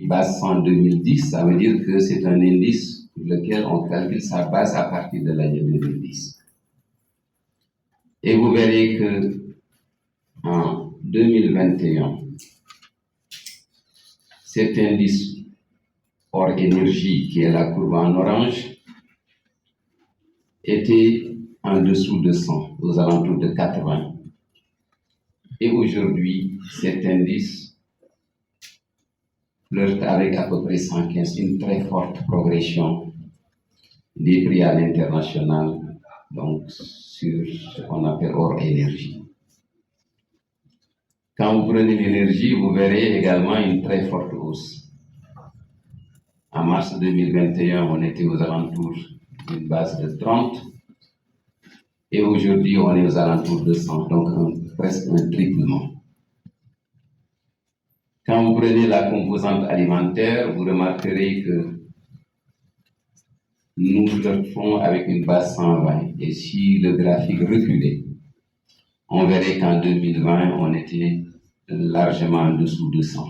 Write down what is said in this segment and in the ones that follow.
base 100 2010, ça veut dire que c'est un indice pour lequel on calcule sa base à partir de l'année 2010. Et vous verrez que en 2021, cet indice hors énergie, qui est la courbe en orange, était en dessous de 100, aux alentours de 80. Et aujourd'hui, cet indice flirte avec à peu près 115, une très forte progression des prix à l'international, donc sur ce qu'on appelle hors énergie. Quand vous prenez l'énergie, vous verrez également une très forte hausse. En mars 2021, on était aux alentours d'une base de 30 et aujourd'hui, on est aux alentours de 100, donc presque un triplement. Quand vous prenez la composante alimentaire, vous remarquerez que nous flirtons avec une base 120. Et si le graphique reculait, on verrait qu'en 2020, on était largement en dessous de 100.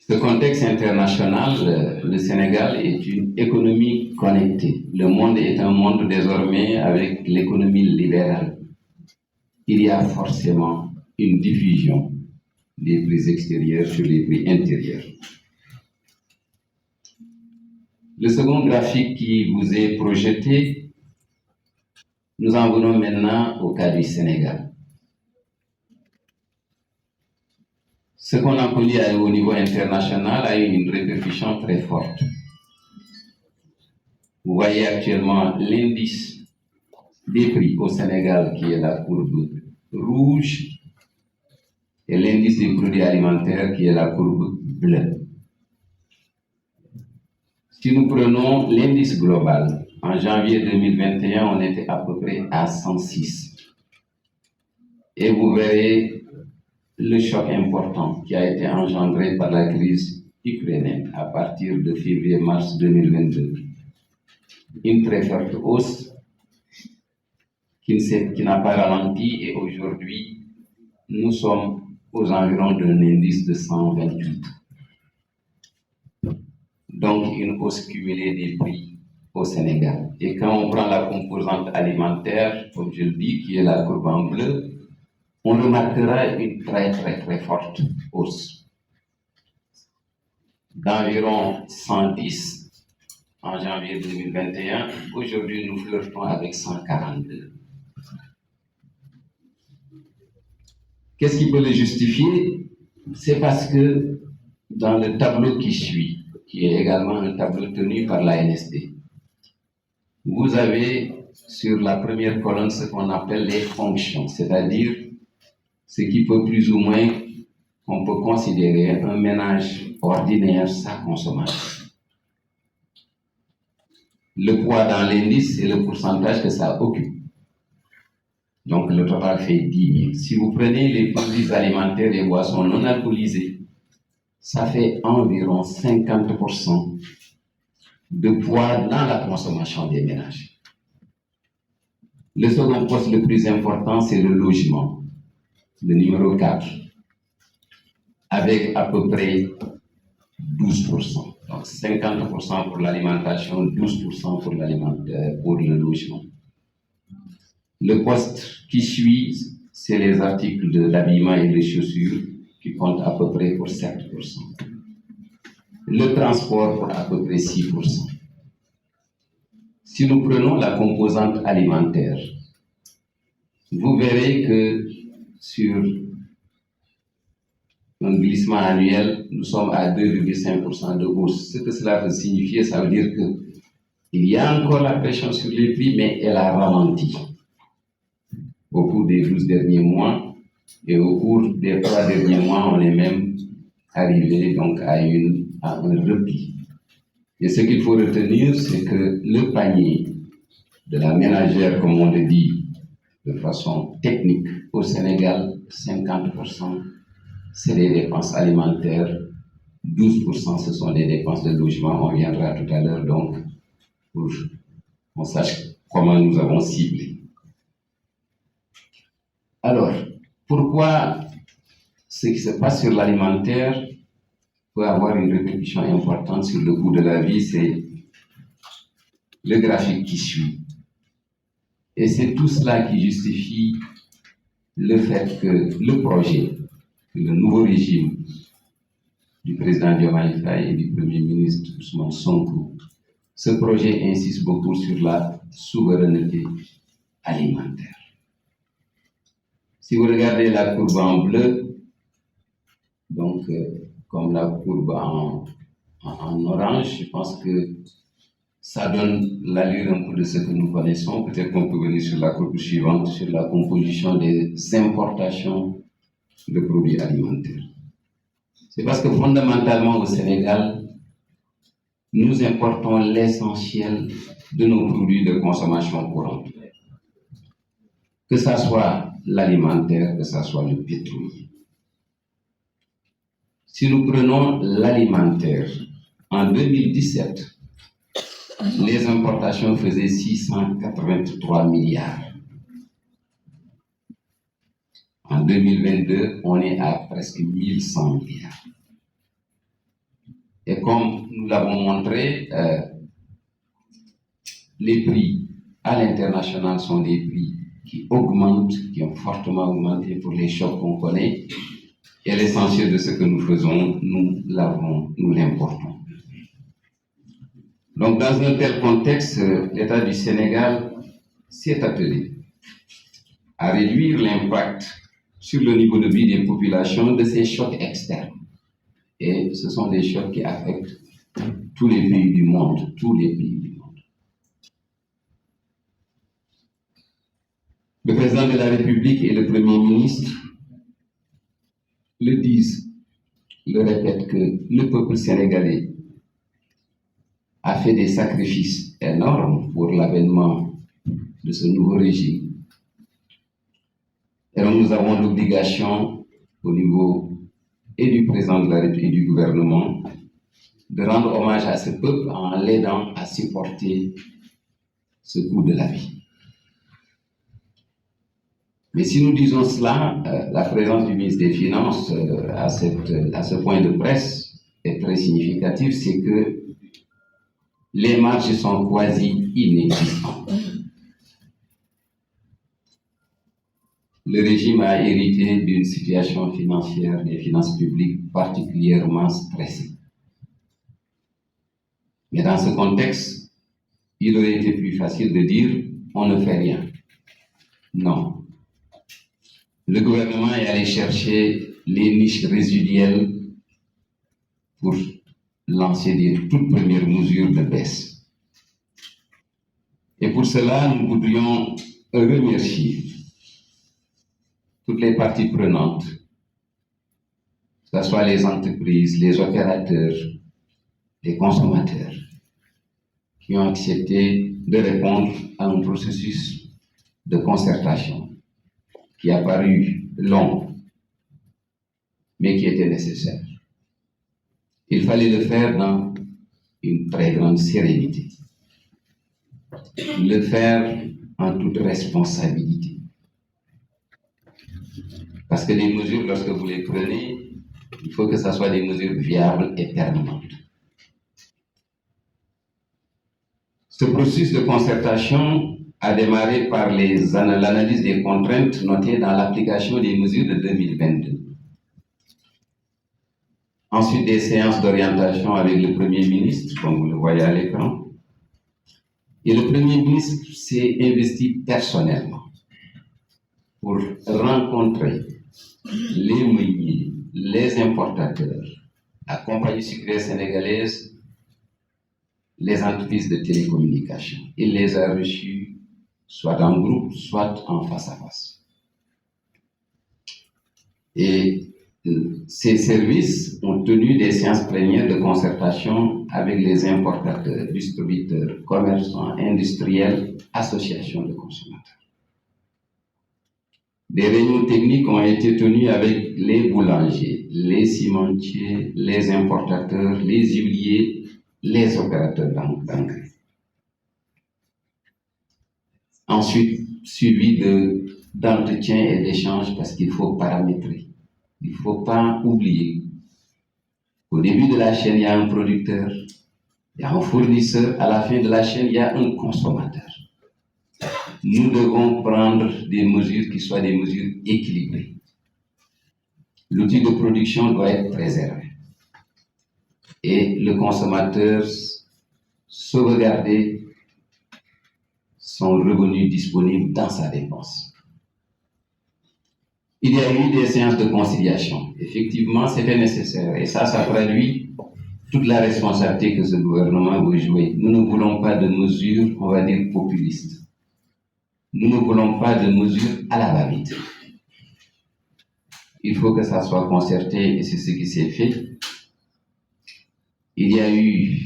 Ce contexte international, le Sénégal est une économie connectée. Le monde est un monde désormais avec l'économie libérale. Il y a forcément une diffusion des prix extérieurs sur les prix intérieurs. Le second graphique qui vous est projeté, nous en venons maintenant au cas du Sénégal. Ce qu'on a connu au niveau international a eu une répercussion très forte. Vous voyez actuellement l'indice des prix au Sénégal qui est la courbe rouge et l'indice des produits alimentaires qui est la courbe bleue. Si nous prenons l'indice global, en janvier 2021, on était à peu près à 106. Et vous verrez le choc important qui a été engendré par la crise ukrainienne à partir de février-mars 2022. Une très forte hausse qui n'a pas ralenti et aujourd'hui, nous sommes aux environs d'un indice de 128. Donc, une hausse cumulée des prix au Sénégal. Et quand on prend la composante alimentaire, comme je le dis, qui est la courbe en bleu, on remarquera une très forte hausse d'environ 110 en janvier 2021. Aujourd'hui, nous flirtons avec 142. Qu'est-ce qui peut le justifier? C'est parce que dans le tableau qui suit, qui est également un tableau tenu par la NSD, vous avez sur la première colonne ce qu'on appelle les fonctions, c'est-à-dire ce qui peut plus ou moins, on peut considérer un ménage ordinaire, sa consommation. Le poids dans l'indice, c'est le pourcentage que ça occupe. Donc le total fait 10 000. Si vous prenez les produits alimentaires et boissons non alcoolisées, ça fait environ 50% de poids dans la consommation des ménages. Le second poste le plus important, c'est le logement, le numéro 4, avec à peu près 12%. Donc 50% pour l'alimentation, 12% pour le logement. Le poste qui suit, c'est les articles de l'habillement et des chaussures qui comptent à peu près pour 7%. Le transport pour à peu près 6%. Si nous prenons la composante alimentaire, vous verrez que sur un glissement annuel, nous sommes à 2,5% de hausse. Ce que cela veut signifier, ça veut dire qu'il y a encore la pression sur les prix, mais elle a ralenti au cours des 12 derniers mois. Et au cours des 3 derniers mois, on est même arrivé donc à un repli. Et ce qu'il faut retenir, c'est que le panier de la ménagère, comme on le dit de façon technique, au Sénégal, 50%, c'est des dépenses alimentaires, 12% ce sont des dépenses de logement. On viendra tout à l'heure donc pour qu'on sache comment nous avons ciblé. Alors, pourquoi ce qui se passe sur l'alimentaire peut avoir une répercussion importante sur le coût de la vie, c'est le graphique qui suit. Et c'est tout cela qui justifie le fait que le projet, le nouveau régime du président Diomaye Faye et du Premier ministre Ousmane Sonko, ce projet insiste beaucoup sur la souveraineté alimentaire. Si vous regardez la courbe en bleu, donc comme la courbe en orange, je pense que ça donne l'allure un peu de ce que nous connaissons. Peut-être qu'on peut venir sur la courbe suivante, sur la composition des importations de produits alimentaires. C'est parce que fondamentalement au Sénégal, nous importons l'essentiel de nos produits de consommation courante. Que ce soit l'alimentaire, que ce soit le pétrolier. Si nous prenons l'alimentaire, en 2017, les importations faisaient 683 milliards. En 2022, on est à presque 1100 milliards. Et comme nous l'avons montré, les prix à l'international sont des prix qui augmentent, qui ont fortement augmenté pour les chocs qu'on connaît. Et l'essentiel de ce que nous faisons, nous l'importons. Donc, dans un tel contexte, l'État du Sénégal s'est attelé à réduire l'impact sur le niveau de vie des populations de ces chocs externes. Et ce sont des chocs qui affectent tous les pays du monde, tous les pays du monde. Le président de la République et le Premier ministre le disent, le répètent que le peuple sénégalais a fait des sacrifices énormes pour l'avènement de ce nouveau régime. Et donc nous avons l'obligation, au niveau et du président de la République et du gouvernement, de rendre hommage à ce peuple en l'aidant à supporter ce coût de la vie. Mais si nous disons cela, la présence du ministre des Finances à ce point de presse est très significative, c'est que les marges sont quasi inexistantes. Le régime a hérité d'une situation financière des finances publiques particulièrement stressée. Mais dans ce contexte, il aurait été plus facile de dire on ne fait rien. Non. Le gouvernement est allé chercher les niches résiduelles pour lancer des toutes premières mesures de baisse. Et pour cela, nous voudrions remercier toutes les parties prenantes, que ce soit les entreprises, les opérateurs, les consommateurs, qui ont accepté de répondre à un processus de concertation qui a paru long, mais qui était nécessaire. Il fallait le faire dans une très grande sérénité, le faire en toute responsabilité. Parce que les mesures, lorsque vous les prenez, il faut que ce soit des mesures viables et permanentes. Ce processus de concertation a démarré par l'analyse des contraintes notées dans l'application des mesures de 2022. Ensuite, des séances d'orientation avec le Premier ministre, comme vous le voyez à l'écran. Et le Premier ministre s'est investi personnellement pour rencontrer les meuniers, les importateurs, la compagnie sucrière sénégalaise, les entreprises de télécommunications. Il les a reçus soit en groupe, soit en face à face. Et ces services ont tenu des séances plénières de concertation avec les importateurs, distributeurs, commerçants, industriels, associations de consommateurs. Des réunions techniques ont été tenues avec les boulangers, les cimentiers, les importateurs, les huiliers, les opérateurs d'engrais. Ensuite, suivi d'entretiens et d'échanges parce qu'il faut paramétrer. Il ne faut pas oublier Au début de la chaîne, il y a un producteur, il y a un fournisseur, à la fin de la chaîne, il y a un consommateur. Nous devons prendre des mesures qui soient des mesures équilibrées. L'outil de production doit être préservé. Et le consommateur sauvegarder son revenu disponible dans sa dépense. Il y a eu des séances de conciliation. Effectivement, c'était nécessaire. Et ça traduit toute la responsabilité que ce gouvernement veut jouer. Nous ne voulons pas de mesures, on va dire, populistes. Nous ne voulons pas de mesures à la va-vite. Il faut que ça soit concerté et c'est ce qui s'est fait. Il y a eu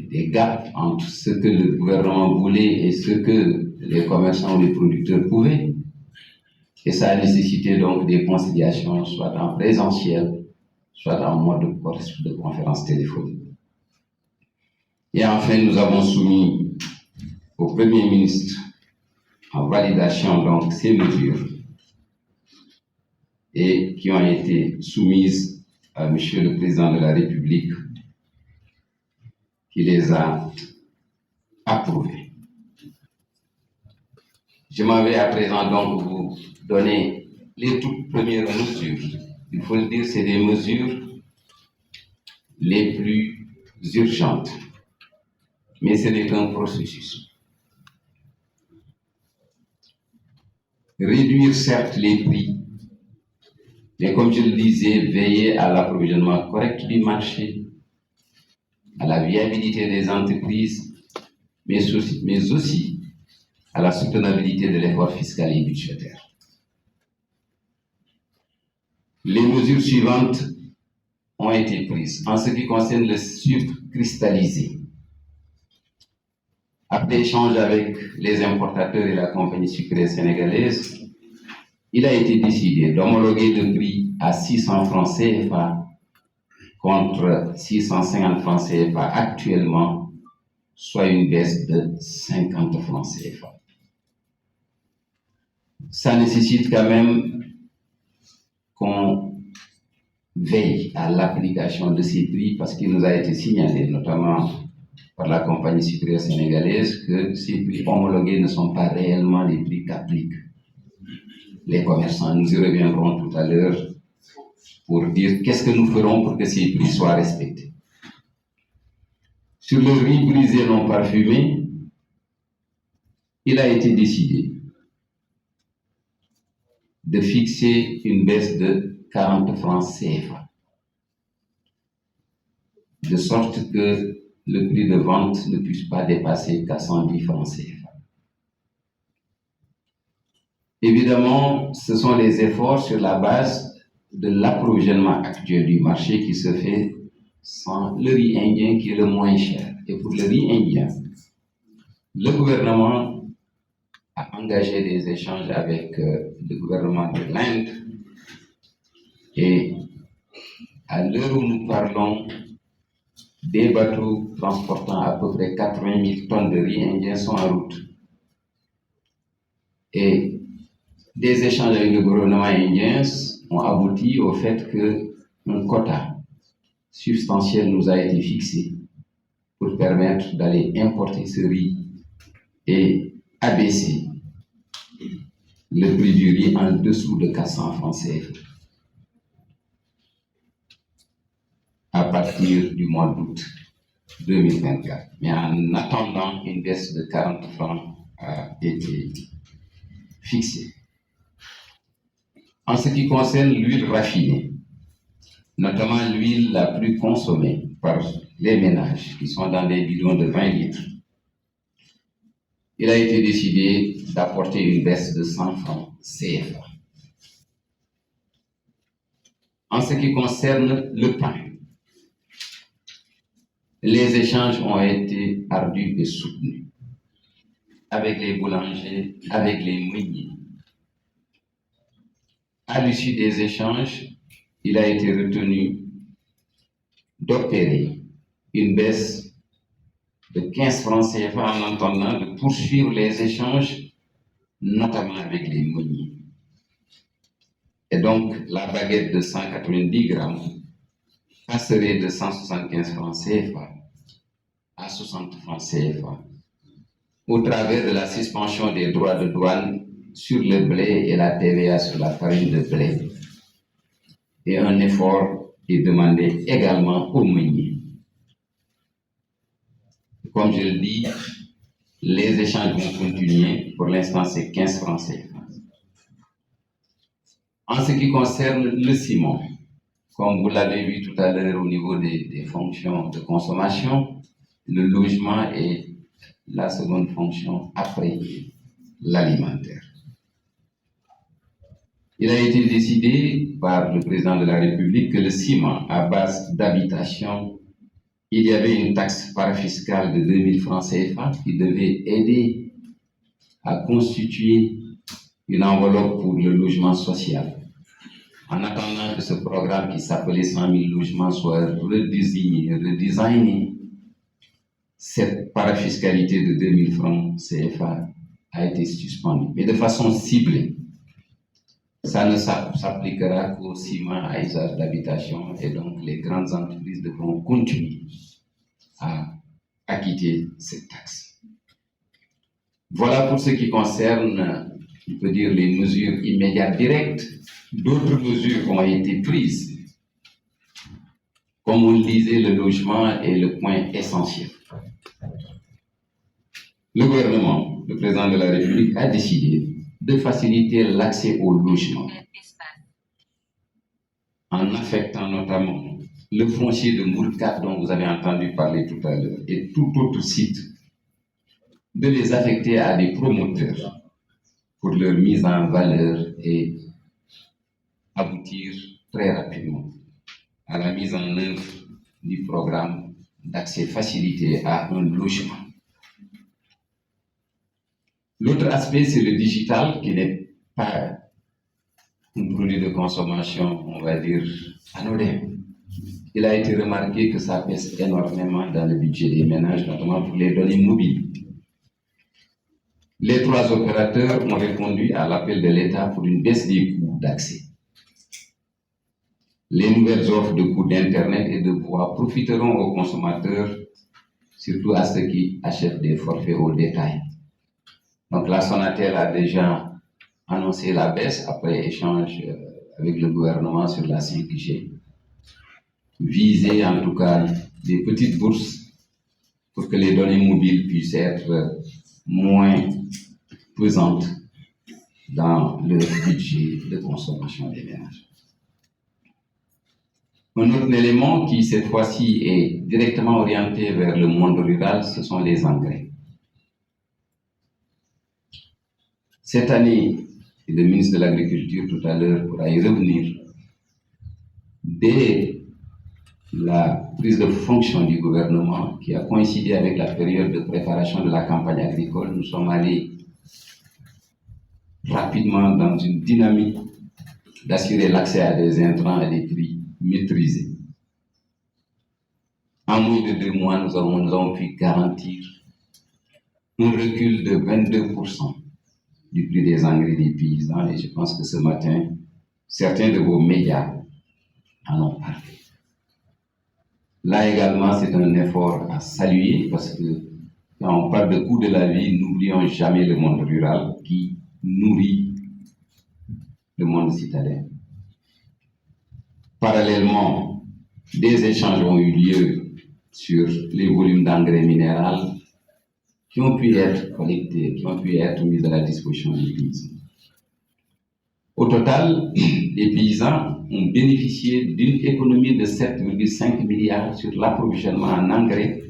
des gaps entre ce que le gouvernement voulait et ce que les commerçants ou les producteurs pouvaient. Et ça a nécessité donc des conciliations, soit en présentiel, soit en mode de conférence téléphonique. Et enfin, nous avons soumis au Premier ministre en validation donc ces mesures et qui ont été soumises à Monsieur le Président de la République qui les a approuvées. Je m'en vais à présent donc vous donner les toutes premières mesures. Il faut le dire, c'est des mesures les plus urgentes. Mais ce n'est qu'un processus. Réduire certes les prix, mais comme je le disais, veiller à l'approvisionnement correct du marché, à la viabilité des entreprises, mais aussi à la soutenabilité de l'effort fiscal et budgétaire. Les mesures suivantes ont été prises. En ce qui concerne le sucre cristallisé, après échange avec les importateurs et la compagnie sucrière sénégalaise, il a été décidé d'homologuer le prix à 600 francs CFA contre 650 francs CFA actuellement, soit une baisse de 50 francs CFA. Ça nécessite quand même qu'on veille à l'application de ces prix parce qu'il nous a été signalé, notamment par la compagnie sucrière sénégalaise, que ces prix homologués ne sont pas réellement les prix qu'appliquent les commerçants. Nous y reviendrons tout à l'heure pour dire qu'est-ce que nous ferons pour que ces prix soient respectés. Sur le riz brisé non parfumé, il a été décidé de fixer une baisse de 40 francs CFA, de sorte que le prix de vente ne puisse pas dépasser 410 francs CFA. Évidemment, ce sont les efforts sur la base de l'approvisionnement actuel du marché qui se fait sans le riz indien qui est le moins cher. Et pour le riz indien, le gouvernement a engagé des échanges avec le gouvernement de l'Inde et à l'heure où nous parlons, des bateaux transportant à peu près 80 000 tonnes de riz indien sont en route. Et des échanges avec le gouvernement indien ont abouti au fait qu'un quota substantiel nous a été fixé pour permettre d'aller importer ce riz et abaisser le prix du riz en dessous de 400 francs CFA à partir du mois d'août 2024. Mais en attendant, une baisse de 40 francs a été fixée. En ce qui concerne l'huile raffinée, notamment l'huile la plus consommée par les ménages qui sont dans des bidons de 20 litres, il a été décidé d'apporter une baisse de 100 francs CFA. En ce qui concerne le pain, les échanges ont été ardus et soutenus avec les boulangers, avec les meuniers. À l'issue des échanges, il a été retenu d'opérer une baisse de 15 francs CFA en attendant de poursuivre les échanges, notamment avec les meuniers. Et donc, la baguette de 190 grammes passerait de 175 francs CFA à 60 francs CFA au travers de la suspension des droits de douane sur le blé et la TVA sur la farine de blé. Et un effort est demandé également aux meuniers. Comme je le dis, les échanges vont continuer. Pour l'instant, c'est 15 francs CFA. En ce qui concerne le ciment, comme vous l'avez vu tout à l'heure au niveau des fonctions de consommation, le logement est la seconde fonction après l'alimentaire. Il a été décidé par le président de la République que le ciment à base d'habitation, il y avait une taxe parafiscale de 2000 francs CFA qui devait aider à constituer une enveloppe pour le logement social. En attendant que ce programme qui s'appelait 100 000 logements soit redesigné, cette parafiscalité de 2000 francs CFA a été suspendue, mais de façon ciblée. Ça ne s'appliquera qu'au ciment à usage d'habitation et donc les grandes entreprises devront continuer à acquitter cette taxe. Voilà pour ce qui concerne, on peut dire, les mesures immédiates directes. D'autres mesures ont été prises. Comme on le disait, le logement est le point essentiel. Le gouvernement, le président de la République, a décidé de faciliter l'accès au logement en affectant notamment le foncier de Moulkat dont vous avez entendu parler tout à l'heure et tout autre site, de les affecter à des promoteurs pour leur mise en valeur et aboutir très rapidement à la mise en œuvre du programme d'accès facilité à un logement. L'autre aspect, c'est le digital, qui n'est pas un produit de consommation, on va dire, anodin. Il a été remarqué que ça pèse énormément dans le budget des ménages, notamment pour les données mobiles. Les trois opérateurs ont répondu à l'appel de l'État pour une baisse des coûts d'accès. Les nouvelles offres de coûts d'Internet et de voix profiteront aux consommateurs, surtout à ceux qui achètent des forfaits au détail. Donc la Sonatel a déjà annoncé la baisse après échange avec le gouvernement sur la 5G. Viser en tout cas des petites bourses pour que les données mobiles puissent être moins pesantes dans le budget de consommation des ménages. Un autre élément qui cette fois-ci est directement orienté vers le monde rural, ce sont les engrais. Cette année, et le ministre de l'Agriculture tout à l'heure pourra y revenir, dès la prise de fonction du gouvernement qui a coïncidé avec la période de préparation de la campagne agricole, nous sommes allés rapidement dans une dynamique d'assurer l'accès à des intrants à des prix maîtrisés. En moins de 2 mois, nous avons pu garantir un recul de 22% du prix des engrais des paysans et je pense que ce matin, certains de vos médias en ont parlé. Là également, c'est un effort à saluer parce que quand on parle de coût de la vie, n'oublions jamais le monde rural qui nourrit le monde citadin. Parallèlement, des échanges ont eu lieu sur les volumes d'engrais minéral qui ont pu être collectés, qui ont pu être mis à la disposition des paysans. Au total, les paysans ont bénéficié d'une économie de 7,5 milliards sur l'approvisionnement en engrais,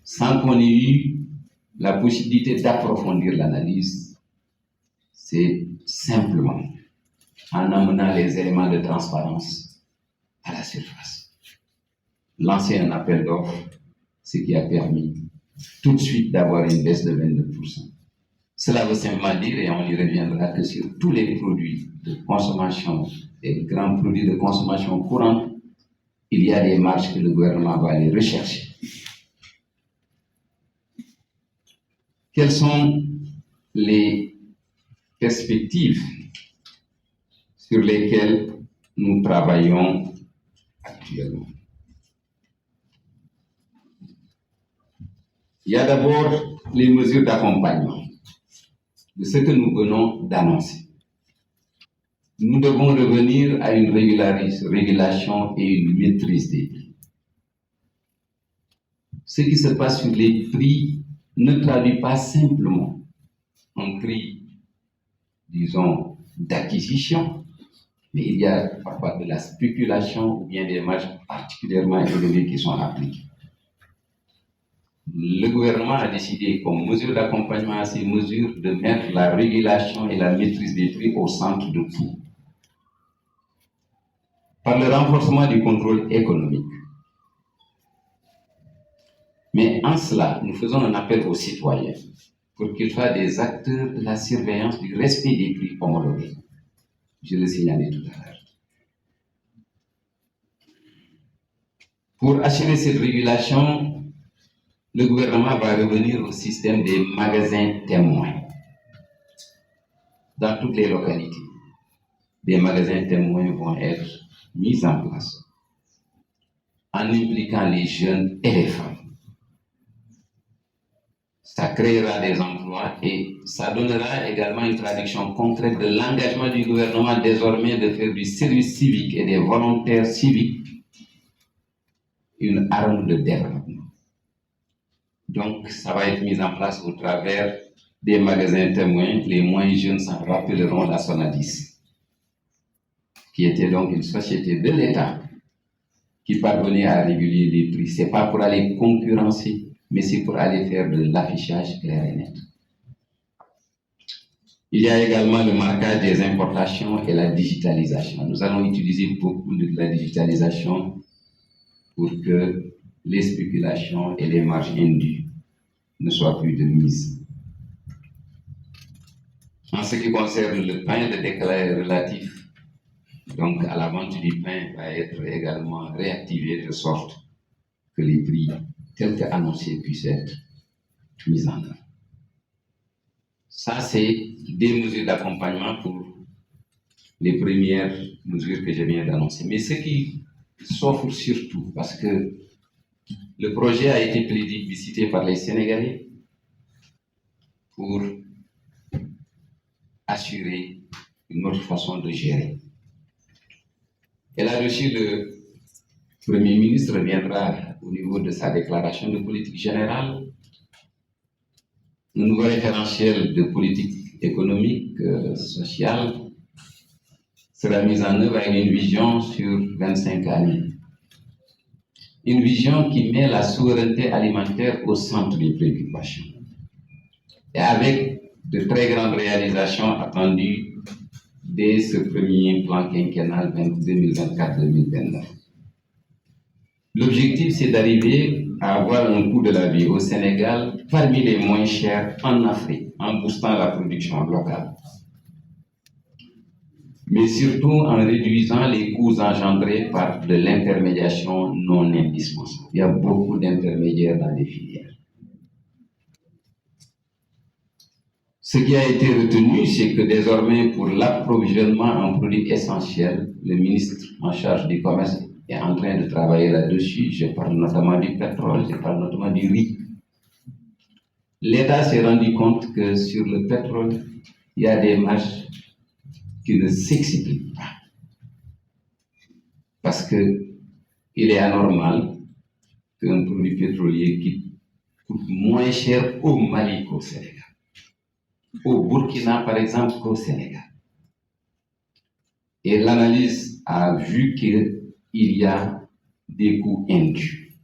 sans qu'on ait eu la possibilité d'approfondir l'analyse. C'est simplement en amenant les éléments de transparence à la surface. Lancer un appel d'offres, ce qui a permis tout de suite d'avoir une baisse de 22%. Cela veut simplement dire, et on y reviendra, que sur tous les produits de consommation, les grands produits de consommation courante, il y a des marges que le gouvernement va aller rechercher. Quelles sont les perspectives sur lesquelles nous travaillons actuellement? Il y a d'abord les mesures d'accompagnement de ce que nous venons d'annoncer. Nous devons revenir à une régulation et une maîtrise des prix. Ce qui se passe sur les prix ne traduit pas simplement un prix, disons, d'acquisition, mais il y a parfois de la spéculation ou bien des marges particulièrement élevées qui sont appliquées. Le gouvernement a décidé, comme mesure d'accompagnement à ces mesures, de mettre la régulation et la maîtrise des prix au centre de tout. Par le renforcement du contrôle économique. Mais en cela, nous faisons un appel aux citoyens pour qu'ils soient des acteurs de la surveillance du respect des prix homologués. Je le signalais tout à l'heure. Pour assurer cette régulation, le gouvernement va revenir au système des magasins témoins dans toutes les localités. Des magasins témoins vont être mis en place en impliquant les jeunes et les femmes. Ça créera des emplois et ça donnera également une traduction concrète de l'engagement du gouvernement désormais de faire du service civique et des volontaires civiques une arme de développement. Donc, ça va être mis en place au travers des magasins témoins. Les moins jeunes s'en rappelleront la Sonadis, qui était donc une société de l'État qui parvenait à réguler les prix. Ce n'est pas pour aller concurrencer, mais c'est pour aller faire de l'affichage clair et net. Il y a également le marquage des importations et la digitalisation. Nous allons utiliser beaucoup de la digitalisation pour que les spéculations et les marges indues ne soient plus de mise. En ce qui concerne le pain, le décret relatif donc à la vente du pain va être également réactivé de sorte que les prix tels qu'annoncés puissent être mis en œuvre. Ça, c'est des mesures d'accompagnement pour les premières mesures que je viens d'annoncer. Mais ce qui s'offre surtout, parce que le projet a été plébiscité par les Sénégalais pour assurer une autre façon de gérer. Et là-dessus, le Premier ministre reviendra au niveau de sa déclaration de politique générale. Un nouveau référentiel de politique économique, sociale, sera mis en œuvre avec une vision sur 25 années. Une vision qui met la souveraineté alimentaire au centre des préoccupations. Et avec de très grandes réalisations attendues dès ce premier plan quinquennal 2024-2029. L'objectif, c'est d'arriver à avoir un coût de la vie au Sénégal parmi les moins chers en Afrique, en boostant la production locale. Mais surtout en réduisant les coûts engendrés par de l'intermédiation non indispensable. Il y a beaucoup d'intermédiaires dans les filières. Ce qui a été retenu, c'est que désormais, pour l'approvisionnement en produits essentiels, le ministre en charge du commerce est en train de travailler là-dessus. Je parle notamment du pétrole, je parle notamment du riz. L'État s'est rendu compte que sur le pétrole, il y a des marges qui ne s'expliquent pas. Parce qu'il est anormal qu'un produit pétrolier qui coûte moins cher au Mali qu'au Sénégal, au Burkina par exemple qu'au Sénégal. Et l'analyse a vu qu'il y a des coûts indus.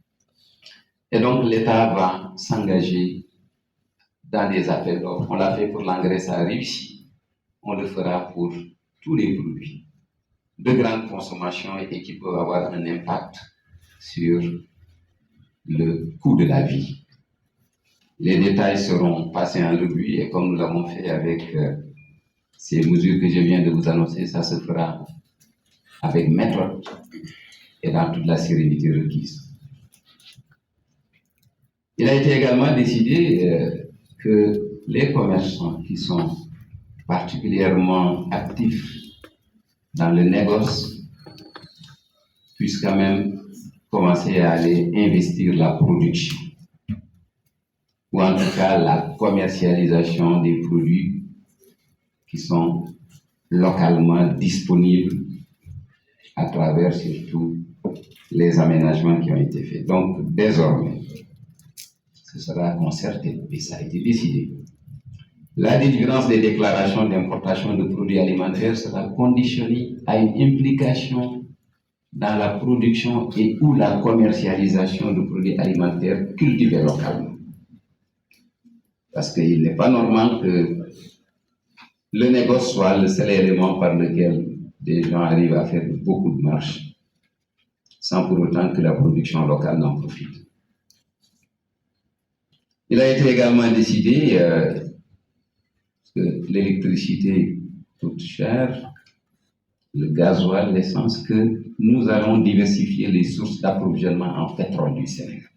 Et donc l'État va s'engager dans des appels d'offres. On l'a fait pour l'engrais, ça a réussi. On le fera pour tous les produits de grande consommation et qui peuvent avoir un impact sur le coût de la vie. Les détails seront passés en revue et comme nous l'avons fait avec ces mesures que je viens de vous annoncer, ça se fera avec méthode et dans toute la sérénité requise. Il a été également décidé que les commerçants qui sont particulièrement actifs dans le négoce puissent quand même commencer à aller investir la production. ou en tout cas la commercialisation des produits qui sont localement disponibles à travers surtout les aménagements qui ont été faits. Donc, désormais, ce sera concerté et ça a été décidé. La délivrance des déclarations d'importation de produits alimentaires sera conditionnée à une implication dans la production et ou la commercialisation de produits alimentaires cultivés localement. Parce qu'il n'est pas normal que le négoce soit le seul élément par lequel des gens arrivent à faire beaucoup de marge, sans pour autant que la production locale n'en profite. Il a été également décidé que l'électricité coûte cher, le gasoil, l'essence, que nous allons diversifier les sources d'approvisionnement en pétrole du Sénégal.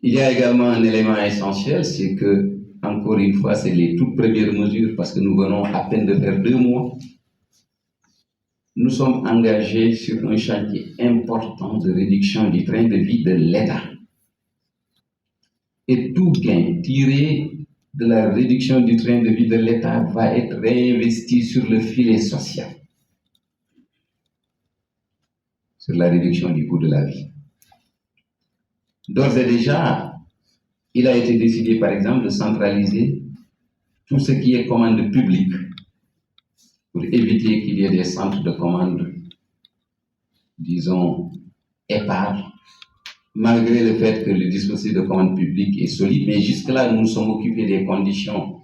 Il y a également un élément essentiel, c'est que, encore une fois, c'est les toutes premières mesures, parce que nous venons à peine de faire 2 mois. Nous sommes engagés sur un chantier important de réduction du train de vie de l'État. Et tout gain tiré de la réduction du train de vie de l'État va être réinvesti sur le filet social, sur la réduction du coût de la vie. D'ores et déjà, il a été décidé, par exemple, de centraliser tout ce qui est commande publique pour éviter qu'il y ait des centres de commande, disons, épars, malgré le fait que le dispositif de commande publique est solide. Mais jusque-là, nous nous sommes occupés des conditions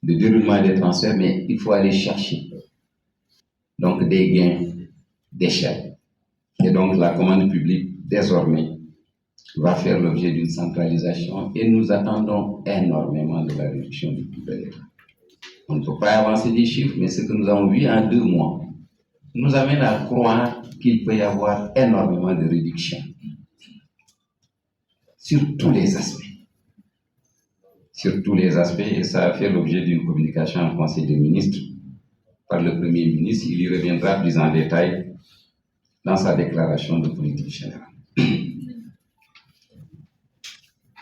de déroulement des transferts, mais il faut aller chercher donc des gains d'échelle. Et donc la commande publique, désormais, va faire l'objet d'une centralisation et nous attendons énormément de la réduction du coût de l'État. On ne peut pas avancer des chiffres, mais ce que nous avons vu en 2 mois nous amène à croire qu'il peut y avoir énormément de réductions sur tous les aspects. Sur tous les aspects, et ça a fait l'objet d'une communication en Conseil des ministres par le Premier ministre. Il y reviendra plus en détail dans sa déclaration de politique générale.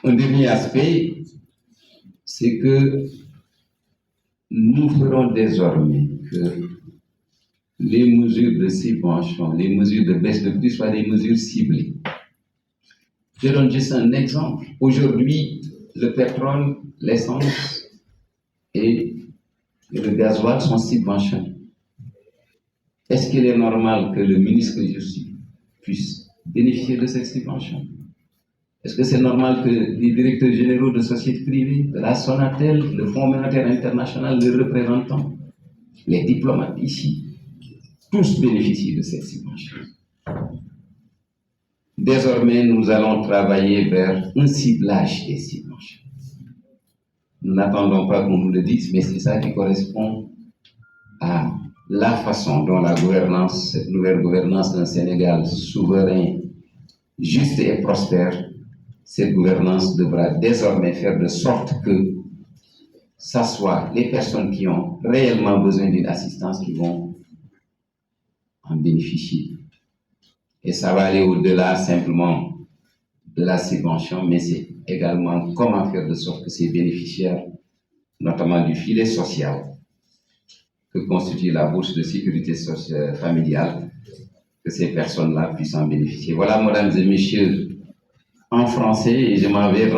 Un dernier aspect, c'est que nous ferons désormais que les mesures de subvention, les mesures de baisse de prix soient des mesures ciblées. Je donne juste un exemple. Aujourd'hui, le pétrole, l'essence et le gasoil sont subventionnés. Est-ce qu'il est normal que le ministre que je suis puisse bénéficier de cette subvention? Est-ce que c'est normal que les directeurs généraux de sociétés privées, de la Sonatel, le Fonds monétaire international, les représentants, les diplomates ici, tous bénéficient de cette subvention? Désormais, nous allons travailler vers un ciblage des subventions. Nous n'attendons pas qu'on nous le dise, mais c'est ça qui correspond à la façon dont la gouvernance, cette nouvelle gouvernance d'un Sénégal souverain, juste et prospère, cette gouvernance devra désormais faire de sorte que ce soit les personnes qui ont réellement besoin d'une assistance qui vont en bénéficier. Et ça va aller au-delà simplement de la subvention, mais c'est également comment faire de sorte que ces bénéficiaires, notamment du filet social, que constitue la bourse de sécurité sociale familiale, que ces personnes-là puissent en bénéficier. Voilà, mesdames et messieurs, en français, et je m'en vais